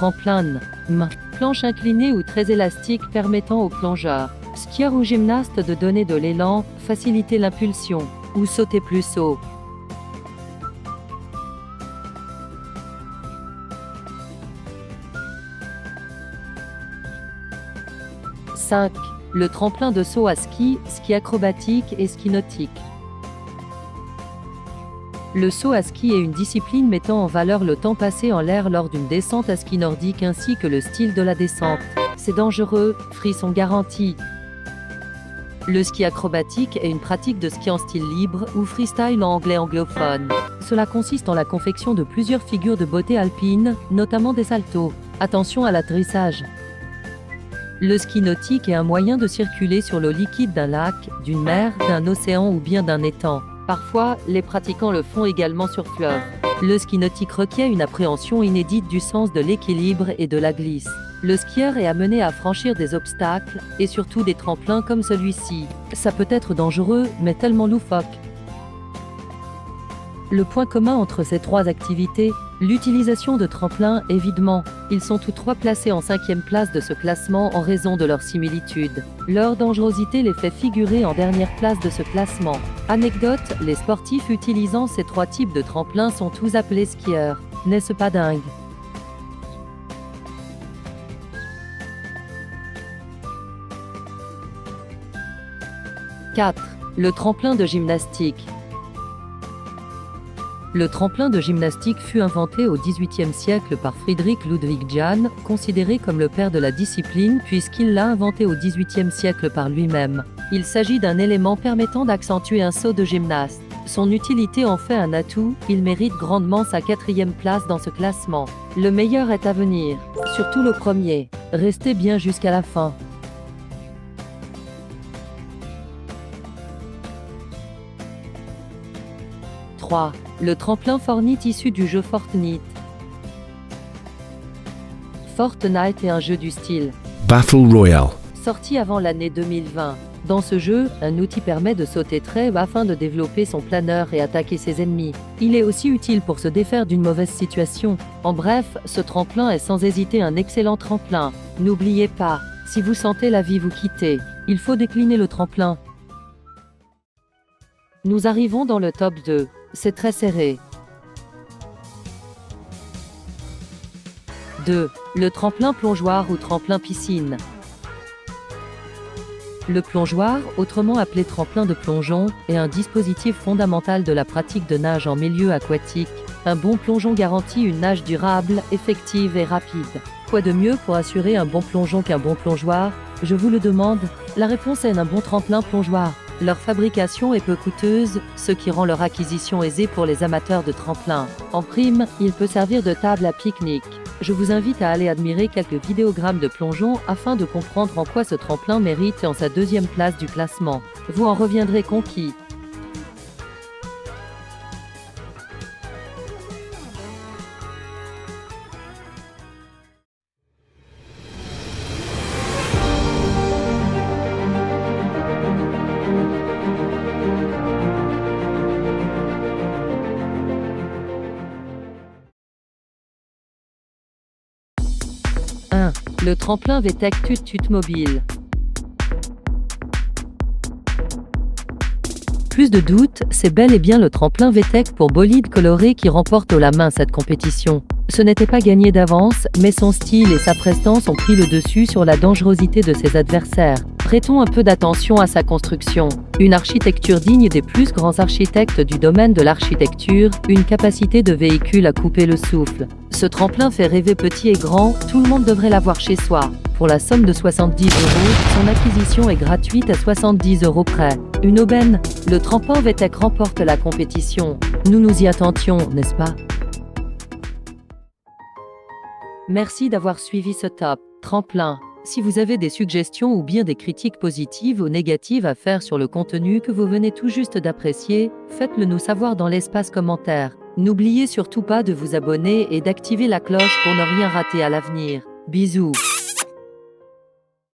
Tremplin, planche inclinée ou très élastique permettant aux plongeurs, skieurs ou gymnastes de donner de l'élan, faciliter l'impulsion, ou sauter plus haut. 5. Le tremplin de saut à ski, ski acrobatique et ski nautique. Le saut à ski est une discipline mettant en valeur le temps passé en l'air lors d'une descente à ski nordique ainsi que le style de la descente. C'est dangereux, frissons garantis. Le ski acrobatique est une pratique de ski en style libre ou freestyle en anglais anglophone. Cela consiste en la confection de plusieurs figures de beauté alpine, notamment des saltos. Attention à l'atterrissage. Le ski nautique est un moyen de circuler sur l'eau liquide d'un lac, d'une mer, d'un océan ou bien d'un étang. Parfois, les pratiquants le font également sur fleuve. Le ski nautique requiert une appréhension inédite du sens de l'équilibre et de la glisse. Le skieur est amené à franchir des obstacles, et surtout des tremplins comme celui-ci. Ça peut être dangereux, mais tellement loufoque. Le point commun entre ces trois activités, l'utilisation de tremplins évidemment. Ils sont tous trois placés en 5e place de ce classement en raison de leur similitude. Leur dangerosité les fait figurer en dernière place de ce classement. Anecdote, les sportifs utilisant ces trois types de tremplins sont tous appelés skieurs. N'est-ce pas dingue? « 4. Le tremplin de gymnastique. Le tremplin de gymnastique fut inventé au XVIIIe siècle par Friedrich Ludwig Jahn, considéré comme le père de la discipline puisqu'il l'a inventé au XVIIIe siècle par lui-même. Il s'agit d'un élément permettant d'accentuer un saut de gymnaste. Son utilité en fait un atout, il mérite grandement sa 4e place dans ce classement. Le meilleur est à venir, surtout le premier. Restez bien jusqu'à la fin. 3. Le tremplin Fortnite issu du jeu Fortnite. Fortnite est un jeu du style Battle Royale. Sorti avant l'année 2020. Dans ce jeu, un outil permet de sauter très bas afin de développer son planeur et attaquer ses ennemis. Il est aussi utile pour se défaire d'une mauvaise situation. En bref, ce tremplin est sans hésiter un excellent tremplin. N'oubliez pas, si vous sentez la vie vous quitter, il faut décliner le tremplin. Nous arrivons dans le top 2. C'est très serré. 2. Le tremplin plongeoir ou tremplin piscine. Le plongeoir, autrement appelé tremplin de plongeon, est un dispositif fondamental de la pratique de nage en milieu aquatique. Un bon plongeon garantit une nage durable, effective et rapide. Quoi de mieux pour assurer un bon plongeon qu'un bon plongeoir? Je vous le demande. La réponse est un bon tremplin plongeoir. Leur fabrication est peu coûteuse, ce qui rend leur acquisition aisée pour les amateurs de tremplin. En prime, il peut servir de table à pique-nique. Je vous invite à aller admirer quelques vidéogrammes de plongeon afin de comprendre en quoi ce tremplin mérite en sa 2e place du classement. Vous en reviendrez conquis. Le tremplin VTEC Tut-Tut mobile. Plus de doute, c'est bel et bien le tremplin VTEC pour bolide coloré qui remporte haut la main cette compétition. Ce n'était pas gagné d'avance, mais son style et sa prestance ont pris le dessus sur la dangerosité de ses adversaires. Prêtons un peu d'attention à sa construction. Une architecture digne des plus grands architectes du domaine de l'architecture, une capacité de véhicule à couper le souffle. Ce tremplin fait rêver petit et grand, tout le monde devrait l'avoir chez soi. Pour la somme de 70 €, son acquisition est gratuite à 70 € près. Une aubaine, le tremplin VTEC remporte la compétition. Nous nous y attendions, n'est-ce pas? Merci d'avoir suivi ce top tremplin. Si vous avez des suggestions ou bien des critiques positives ou négatives à faire sur le contenu que vous venez tout juste d'apprécier, faites-le nous savoir dans l'espace commentaire. N'oubliez surtout pas de vous abonner et d'activer la cloche pour ne rien rater à l'avenir. Bisous.